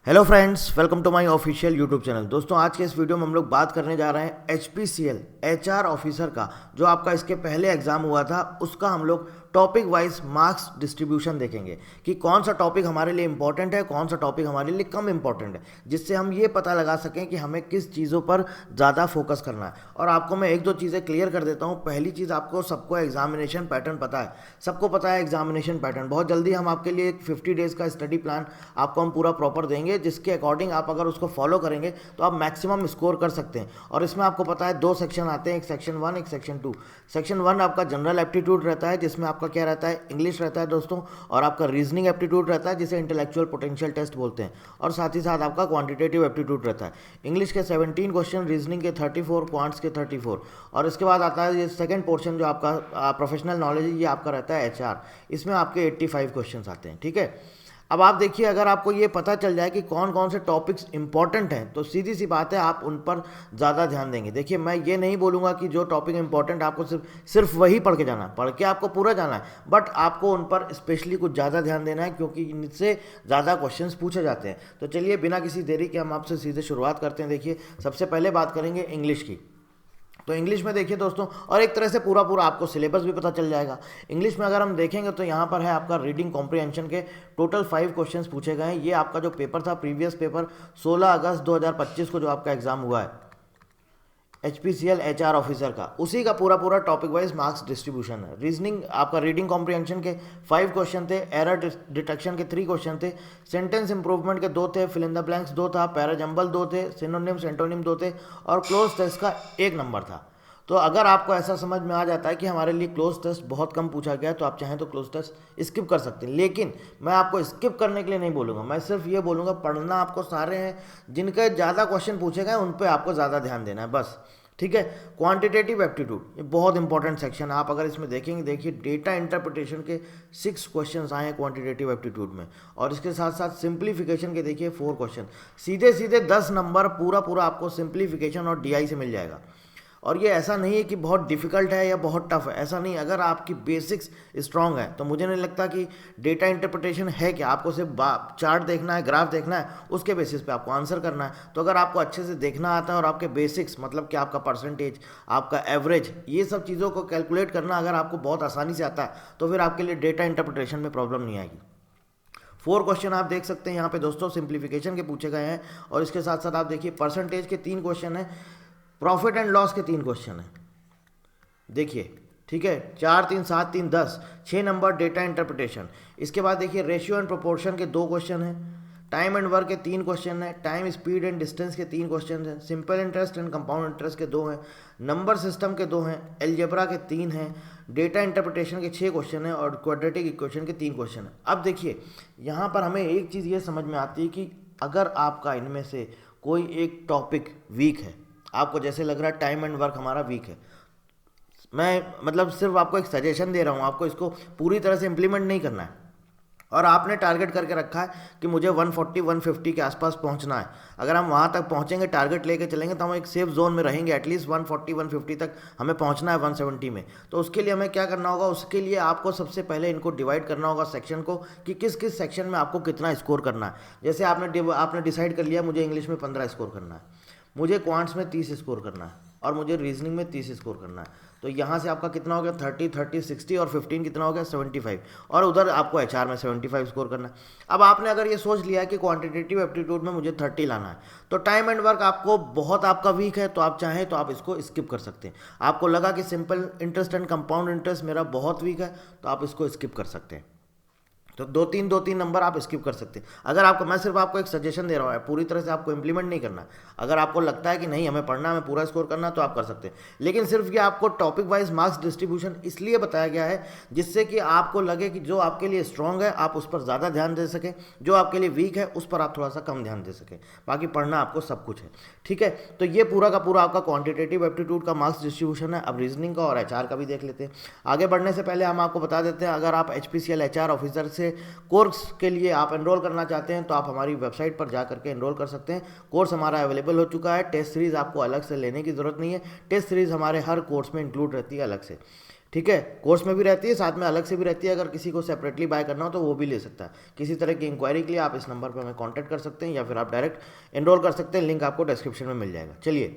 Hello friends, welcome to my official YouTube channel. दोस्तों, आज के इस वीडियो में हम लोग बात करने जा रहे हैं HPCL HR ऑफिसर का, जो आपका इसके पहले एग्जाम हुआ था उसका हम लोग टॉपिक वाइज मार्क्स डिस्ट्रीब्यूशन देखेंगे कि कौन सा टॉपिक हमारे लिए इंपॉर्टेंट है, कौन सा टॉपिक हमारे लिए कम इंपॉर्टेंट है, जिससे हम ये पता लगा सकें कि हमें किस चीज़ों पर ज़्यादा फोकस करना है। और आपको मैं एक दो चीज़ें क्लियर कर देता हूँ। पहली चीज़, आपको सबको एग्जामिनेशन पैटर्न पता है, सबको पता है एग्जामिनेशन पैटर्न। बहुत जल्दी हम आपके लिए एक 50 डेज़ का स्टडी प्लान आपको हम पूरा प्रॉपर देंगे, जिसके अकॉर्डिंग आप अगर उसको फॉलो करेंगे तो आप मैक्सिमम स्कोर कर सकते हैं। और इसमें आपको पता है दो सेक्शन आते हैं, एक सेक्शन 1 एक सेक्शन 2। सेक्शन 1 आपका जनरल एप्टीट्यूड रहता है, जिसमें आपका क्या रहता है, इंग्लिश रहता है दोस्तों, और आपका रीजनिंग एप्टीट्यूड रहता है जिसे इंटेलेक्चुअल पोटेंशियल टेस्ट बोलते हैं, और साथ ही साथ आपका क्वांटिटेटिव एप्टीट्यूड रहता है। इंग्लिश के 17 क्वेश्चन, रीजनिंग के 34, क्वांट्स के 34। और इसके बाद आता है ये सेकंड पोर्शन जो आपका प्रोफेशनल नॉलेज है, ये आपका रहता है HR। इसमें आपके 85 क्वेश्चन आते हैं। ठीक है, अब आप देखिए, अगर आपको ये पता चल जाए कि कौन कौन से टॉपिक्स इंपॉर्टेंट हैं तो सीधी सी बात है, आप उन पर ज़्यादा ध्यान देंगे। देखिए, मैं ये नहीं बोलूँगा कि जो टॉपिक इंपॉर्टेंट आपको सिर्फ वही पढ़ के जाना है, पढ़ के आपको पूरा जाना है, बट आपको उन पर स्पेशली कुछ ज़्यादा ध्यान देना है, क्योंकि इनसे ज़्यादा क्वेश्चंस पूछे जाते हैं। तो चलिए, बिना किसी देरी के हम आपसे सीधे शुरुआत करते हैं। देखिए, सबसे पहले बात करेंगे इंग्लिश की। तो इंग्लिश में देखिए दोस्तों, और एक तरह से पूरा आपको सिलेबस भी पता चल जाएगा। इंग्लिश में अगर हम देखेंगे तो यहाँ पर है आपका रीडिंग कॉम्प्रिहेंशन के टोटल 5 क्वेश्चंस पूछे गए हैं। ये आपका जो पेपर था, प्रीवियस पेपर 16 अगस्त 2025 को जो आपका एग्जाम हुआ है HPCL HR ऑफिसर का, उसी का पूरा टॉपिक वाइज मार्क्स डिस्ट्रीब्यूशन है। रीजनिंग आपका रीडिंग कॉम्प्रिहेंशन के 5 क्वेश्चन थे, एरर डिटेक्शन के 3 क्वेश्चन थे, सेंटेंस इंप्रूवमेंट के 2 थे, फिल इन द ब्लैंक्स 2 था, पैराजम्बल 2 थे, सिनोनिम्स एंटोनिम 2 थे, और क्लोज टेस्ट का 1 नंबर था। तो अगर आपको ऐसा समझ में आ जाता है कि हमारे लिए क्लोज टेस्ट बहुत कम पूछा गया है, तो आप चाहें तो क्लोज टेस्ट स्किप कर सकते हैं। लेकिन मैं आपको स्किप करने के लिए नहीं बोलूँगा, मैं सिर्फ ये बोलूँगा, पढ़ना आपको सारे हैं, जिनके ज़्यादा क्वेश्चन पूछे गए उन पर आपको ज़्यादा ध्यान देना है बस। ठीक है, क्वांटिटेटिव एप्टीट्यूड, ये बहुत इंपॉर्टेंट सेक्शन है। आप अगर इसमें देखेंगे, देखिए डेटा इंटरप्रिटेशन के 6 क्वेश्चन आए हैं क्वांटिटेटिव एप्टीट्यूड में, और इसके साथ साथ सिंप्लीफिकेशन के देखिए 4 क्वेश्चन। सीधे सीधे 10 नंबर पूरा आपको सिंप्लीफिकेशन और DI से मिल जाएगा। और ये ऐसा नहीं है कि बहुत डिफिकल्ट है या बहुत टफ है, ऐसा नहीं। अगर आपकी बेसिक्स स्ट्रांग है तो मुझे नहीं लगता कि डेटा इंटरप्रिटेशन है कि आपको सिर्फ चार्ट देखना है, ग्राफ देखना है, उसके बेसिस पे आपको आंसर करना है। तो अगर आपको अच्छे से देखना आता है और आपके बेसिक्स, मतलब कि आपका परसेंटेज, आपका एवरेज, ये सब चीज़ों को कैलकुलेट करना अगर आपको बहुत आसानी से आता है, तो फिर आपके लिए डेटा इंटरप्रिटेशन में प्रॉब्लम नहीं आएगी। 4 क्वेश्चन आप देख सकते हैं यहाँ पे दोस्तों, सिंप्लीफिकेशन के पूछे गए हैं, और इसके साथ साथ आप देखिए परसेंटेज के 3 क्वेश्चन हैं, प्रॉफिट एंड लॉस के 3 क्वेश्चन हैं। देखिए, ठीक है, 4 3 7 3 10, 6 नंबर डेटा इंटरप्रिटेशन। इसके बाद देखिए रेशियो एंड प्रोपोर्शन के 2 क्वेश्चन हैं, टाइम एंड वर्क के 3 क्वेश्चन हैं, टाइम स्पीड एंड डिस्टेंस के 3 क्वेश्चन हैं, simple interest and compound interest के 2 हैं, नंबर सिस्टम के 2 हैं, एलजेब्रा के 3 हैं, डेटा इंटरप्रिटेशन के 6 क्वेश्चन हैं, और क्वाड्रेटिक इक्वेशन के 3 क्वेश्चन हैं। अब देखिए, यहाँ पर हमें एक चीज़ ये समझ में आती है कि अगर आपका इनमें से कोई एक टॉपिक वीक है, आपको जैसे लग रहा है टाइम एंड वर्क हमारा वीक है, मैं मतलब सिर्फ आपको एक सजेशन दे रहा हूँ, आपको इसको पूरी तरह से इम्प्लीमेंट नहीं करना है, और आपने टारगेट करके रखा है कि मुझे 140-150 के आसपास पहुंचना है। अगर हम वहां तक पहुंचेंगे, टारगेट लेके चलेंगे, तो हम एक सेफ जोन में रहेंगे। एटलीस्ट 140-150 तक हमें पहुंचना है 170 में। तो उसके लिए हमें क्या करना होगा, उसके लिए आपको सबसे पहले इनको डिवाइड करना होगा सेक्शन को, कि किस किस सेक्शन में आपको कितना स्कोर करना है। जैसे आपने डिसाइड कर लिया मुझे इंग्लिश में 15 स्कोर करना है, मुझे क्वांट्स में 30 स्कोर करना है, और मुझे रीजनिंग में 30 स्कोर करना है। तो यहाँ से आपका कितना हो गया, 30, 60 और 15 कितना हो गया, 75, और उधर आपको HR में 75 स्कोर करना है। अब आपने अगर ये सोच लिया है कि क्वांटिटेटिव एप्टीट्यूड में मुझे 30 लाना है, तो टाइम एंड वर्क आपको बहुत आपका वीक है, तो आप चाहें तो आप इसको स्किप कर सकते हैं। आपको लगा कि simple interest and compound interest मेरा बहुत वीक है, तो आप इसको स्किप कर सकते हैं। तो 2-3 नंबर आप स्किप कर सकते हैं। अगर आपको, मैं सिर्फ आपको एक सजेशन दे रहा हूँ, पूरी तरह से आपको इंप्लीमेंट नहीं करना। अगर आपको लगता है कि नहीं हमें पढ़ना, हमें पूरा स्कोर करना, तो आप कर सकते हैं। लेकिन सिर्फ ये आपको टॉपिक वाइज मार्क्स डिस्ट्रीब्यूशन इसलिए बताया गया है जिससे कि आपको लगे कि जो आपके लिए स्ट्रॉन्ग है आप उस पर ज़्यादा ध्यान दे सकें, जो आपके लिए वीक है उस पर आप थोड़ा सा कम ध्यान दे सकें। बाकी पढ़ना आपको सब कुछ है। ठीक है, तो ये पूरा का पूरा आपका क्वांटिटेटिव एप्टीट्यूड का मार्क्स डिस्ट्रीब्यूशन है। अब रीजनिंग का और HR का भी देख लेते हैं। आगे बढ़ने से पहले हम आपको बता देते हैं, अगर आप HPCL HR ऑफिसर से कोर्स के लिए आप एनरोल करना चाहते हैं, तो आप हमारी वेबसाइट पर जा करके एनरोल कर सकते हैं। कोर्स हमारा अवेलेबल हो चुका है। टेस्ट सीरीज़ आपको अलग से लेने की ज़रूरत नहीं है, टेस्ट सीरीज़ हमारे हर कोर्स में इंक्लूड रहती है अलग से। ठीक है, कोर्स में भी रहती है, साथ में अलग से भी रहती है। अगर किसी को सेपरेटली बाय करना हो तो वो भी ले सकता है। किसी तरह की इंक्वायरी के लिए आप इस नंबर पर हमें कॉन्टैक्ट कर सकते हैं या फिर आप डायरेक्ट एनरोल कर सकते हैं, लिंक आपको डिस्क्रिप्शन में मिल जाएगा। चलिए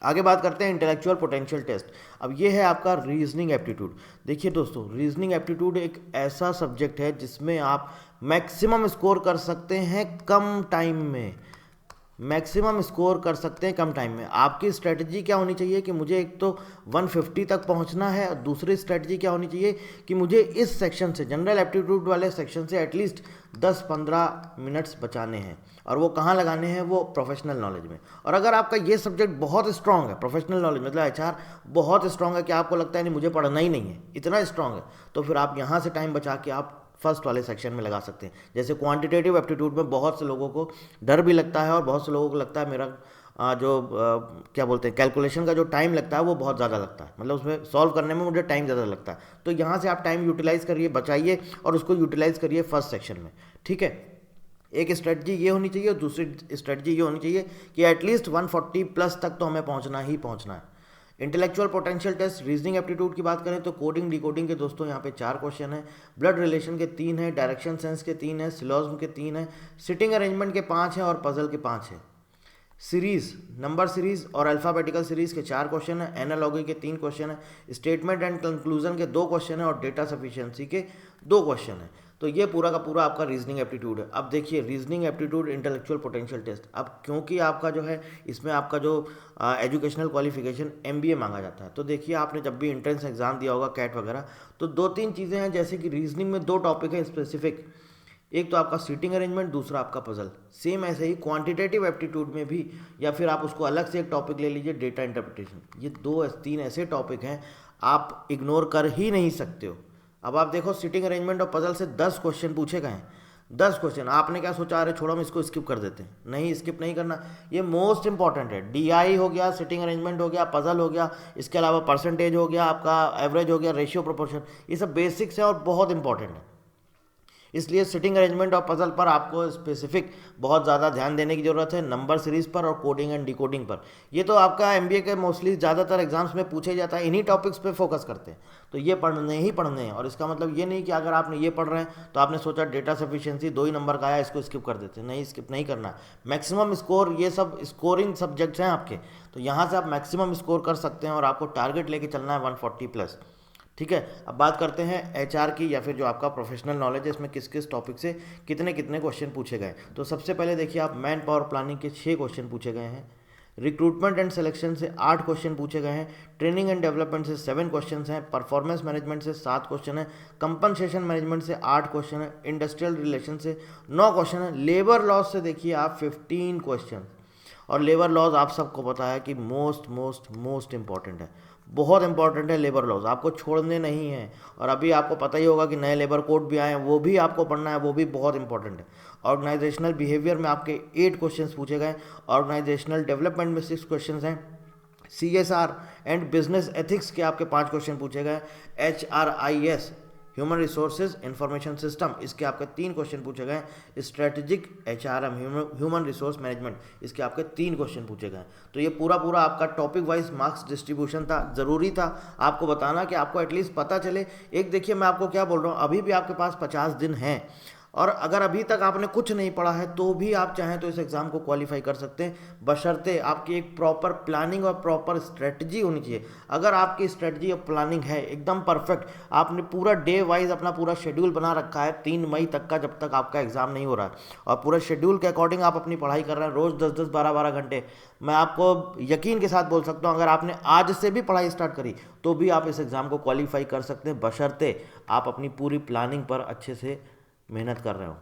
आगे बात करते हैं इंटेलेक्चुअल पोटेंशियल टेस्ट। अब ये है आपका रीजनिंग एप्टीट्यूड। देखिए दोस्तों, रीजनिंग एप्टीट्यूड एक ऐसा सब्जेक्ट है जिसमें आप मैक्सिमम स्कोर कर सकते हैं कम टाइम में, मैक्सिमम स्कोर कर सकते हैं कम टाइम में। आपकी स्ट्रेटजी क्या होनी चाहिए कि मुझे एक तो 150 तक पहुंचना है, और दूसरी स्ट्रेटजी क्या होनी चाहिए कि मुझे इस सेक्शन से, जनरल एप्टीट्यूड वाले सेक्शन से एटलीस्ट 10-15 मिनट्स बचाने हैं। और वो कहाँ लगाने हैं? वो प्रोफेशनल नॉलेज में। और अगर आपका ये सब्जेक्ट बहुत स्ट्रांग है, प्रोफेशनल नॉलेज मतलब एचआर बहुत स्ट्रांग है कि आपको लगता है नहीं मुझे पढ़ना ही नहीं है, इतना स्ट्रांग है, तो फिर आप यहाँ से टाइम बचा के आप फर्स्ट वाले सेक्शन में लगा सकते हैं। जैसे क्वांटिटेटिव एप्टीट्यूड में बहुत से लोगों को डर भी लगता है और बहुत से लोगों को लगता है मेरा क्या बोलते हैं, कैलकुलेशन का जो टाइम लगता है वो बहुत ज़्यादा लगता है, मतलब उसमें सॉल्व करने में मुझे टाइम ज़्यादा लगता है। तो यहाँ से आप टाइम यूटिलाइज़ करिए, बचाइए और उसको यूटिलाइज़ करिए फर्स्ट सेक्शन में। ठीक है, एक स्ट्रेटजी ये होनी चाहिए और दूसरी स्ट्रेटजी ये होनी चाहिए कि एटलीस्ट 140 प्लस तक तो हमें पहुँचना ही पहुँचना है। Intellectual potential test reasoning aptitude की बात करें तो कोडिंग डिकोडिंग के दोस्तों यहाँ पे 4 क्वेश्चन है, ब्लड रिलेशन के 3 है, डायरेक्शन सेंस के 3 है, सिलोज्म के 3 है, सिटिंग अरेंजमेंट के 5 है और पजल के 5 है। सीरीज, नंबर सीरीज और अल्फ़ाबेटिकल सीरीज के 4 क्वेश्चन है, एनालॉजी के 3 क्वेश्चन है, स्टेटमेंट एंड कंक्लूजन के 2 क्वेश्चन है और डेटा सफिशिएंसी के 2 क्वेश्चन है। तो ये पूरा का पूरा आपका रीजनिंग एप्टीट्यूड है। अब देखिए reasoning aptitude intellectual potential test, अब क्योंकि आपका जो है इसमें आपका जो एजुकेशनल क्वालिफिकेशन MBA मांगा जाता है, तो देखिए आपने जब भी एंट्रेंस एग्जाम दिया होगा कैट वगैरह, तो 2-3 चीज़ें हैं, जैसे कि रीजनिंग में 2 टॉपिक है स्पेसिफिक, एक तो आपका सीटिंग अरेंजमेंट, दूसरा आपका पजल। सेम ऐसे ही क्वांटिटेटिव एप्टीट्यूड में भी, या फिर आप उसको अलग से एक टॉपिक ले लीजिए डेटा इंटरप्रिटेशन। ये 2-3 ऐसे टॉपिक हैं आप इग्नोर कर ही नहीं सकते हो। अब आप देखो सिटिंग अरेंजमेंट और पजल से 10 क्वेश्चन पूछे गए हैं, 10 क्वेश्चन। आपने क्या सोचा, अरे छोड़ो हम इसको स्किप कर देते हैं? नहीं, स्किप नहीं करना, ये मोस्ट इंपॉर्टेंट है। DI हो गया, सिटिंग अरेंजमेंट हो गया, पजल हो गया, इसके अलावा परसेंटेज हो गया, आपका एवरेज हो गया, रेशियो प्रोपोर्शन, ये सब बेसिक्स है और बहुत इंपॉर्टेंट है। इसलिए सिटिंग अरेंजमेंट और पजल पर आपको स्पेसिफिक बहुत ज़्यादा ध्यान देने की ज़रूरत है, नंबर सीरीज पर और कोडिंग एंड डिकोडिंग पर। ये तो आपका MBA के मोस्टली ज़्यादातर एग्जाम्स में पूछे जाता है, इन्हीं टॉपिक्स पे फोकस करते हैं, तो ये पढ़ने ही पढ़ने हैं। और इसका मतलब ये नहीं कि अगर आपने ये पढ़ रहे हैं तो आपने सोचा डेटा सफिशिएंसी 2 ही नंबर का आया, इसको स्किप कर देते हैं। नहीं, स्किप नहीं करना। मैक्सिमम स्कोर, ये सब स्कोरिंग सब्जेक्ट्स हैं आपके, तो यहाँ से आप मैक्सिमम स्कोर कर सकते हैं और आपको टारगेट लेके चलना है 140 प्लस। ठीक है, अब बात करते हैं HR की, या फिर जो आपका प्रोफेशनल नॉलेज है, इसमें किस किस टॉपिक से कितने कितने क्वेश्चन पूछे गए। तो सबसे पहले देखिए आप मैन पावर प्लानिंग के 6 क्वेश्चन पूछे गए हैं, रिक्रूटमेंट एंड सिलेक्शन से 8 क्वेश्चन पूछे गए हैं, ट्रेनिंग एंड डेवलपमेंट से 7 क्वेश्चन हैं, परफॉर्मेंस मैनेजमेंट से 7 क्वेश्चन है, कंपनसेशन मैनेजमेंट से 8 क्वेश्चन है, इंडस्ट्रियल रिलेशन से 9 क्वेश्चन है, लेबर लॉज से देखिए आप 15 क्वेश्चन। और लेबर लॉज आप सबको पता है कि मोस्ट इंपॉर्टेंट है, बहुत इंपॉर्टेंट है लेबर लॉज, आपको छोड़ने नहीं है। और अभी आपको पता ही होगा कि नए लेबर कोड भी आए हैं, वो भी आपको पढ़ना है, वो भी बहुत इंपॉर्टेंट है। ऑर्गेनाइजेशनल बिहेवियर में आपके 8 क्वेश्चंस पूछे गए, ऑर्गेनाइजेशनल डेवलपमेंट में 6 क्वेश्चंस हैं, CSR एंड बिजनेस एथिक्स के आपके 5 क्वेश्चन पूछे गए, HRIS human resources information system, इसके आपके 3 क्वेश्चन पूछे गए, strategic HRM human resource management, इसके आपके 3 क्वेश्चन पूछे गए। तो ये पूरा आपका टॉपिक वाइज मार्क्स डिस्ट्रीब्यूशन था। ज़रूरी था आपको बताना कि आपको एटलीस्ट पता चले। एक देखिए मैं आपको क्या बोल रहा हूँ, अभी भी आपके पास 50 दिन हैं, और अगर अभी तक आपने कुछ नहीं पढ़ा है तो भी आप चाहें तो इस एग्ज़ाम को क्वालिफाई कर सकते हैं, बशर्ते आपकी एक प्रॉपर प्लानिंग और प्रॉपर स्ट्रेटजी होनी चाहिए। अगर आपकी स्ट्रेटजी और प्लानिंग है एकदम परफेक्ट, आपने पूरा डे वाइज अपना पूरा शेड्यूल बना रखा है 3 मई तक का, जब तक आपका एग्ज़ाम नहीं हो रहा है, और पूरे शेड्यूल के अकॉर्डिंग आप अपनी पढ़ाई कर रहे हैं रोज़ 10-10, 12-12 घंटे, मैं आपको यकीन के साथ बोल सकता हूँ अगर आपने आज से भी पढ़ाई स्टार्ट करी तो भी आप इस एग्ज़ाम को क्वालिफाई कर सकते हैं, बशर्ते आप अपनी पूरी प्लानिंग पर अच्छे से मेहनत कर रहे हो।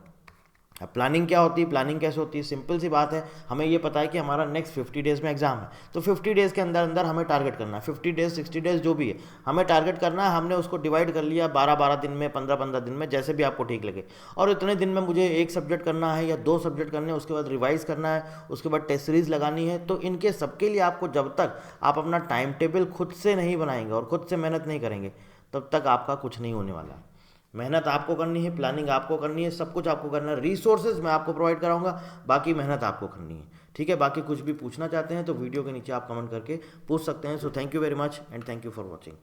अब प्लानिंग क्या होती है, प्लानिंग कैसे होती है? सिंपल सी बात है, हमें ये पता है कि हमारा नेक्स्ट 50 डेज़ में एग्जाम है, तो 50 डेज़ के अंदर अंदर हमें टारगेट करना है, 50 डेज़ 60 डेज़ जो भी है हमें टारगेट करना है। हमने उसको डिवाइड कर लिया 12-12 दिन में, 15-15 दिन में, जैसे भी आपको ठीक लगे, और इतने दिन में मुझे 1 सब्जेक्ट करना है या 2 सब्जेक्ट करने हैं, उसके बाद रिवाइज करना है, उसके बाद टेस्ट सीरीज लगानी है। तो इनके सबके लिए आपको, जब तक आप अपना टाइम टेबल खुद से नहीं बनाएंगे और खुद से मेहनत नहीं करेंगे, तब तक आपका कुछ नहीं होने वाला है। मेहनत आपको करनी है, प्लानिंग आपको करनी है, सब कुछ आपको करना है, रिसोर्सेज मैं आपको प्रोवाइड कराऊंगा, बाकी मेहनत आपको करनी है। ठीक है, बाकी कुछ भी पूछना चाहते हैं तो वीडियो के नीचे आप कमेंट करके पूछ सकते हैं। So thank you very much and thank you for watching.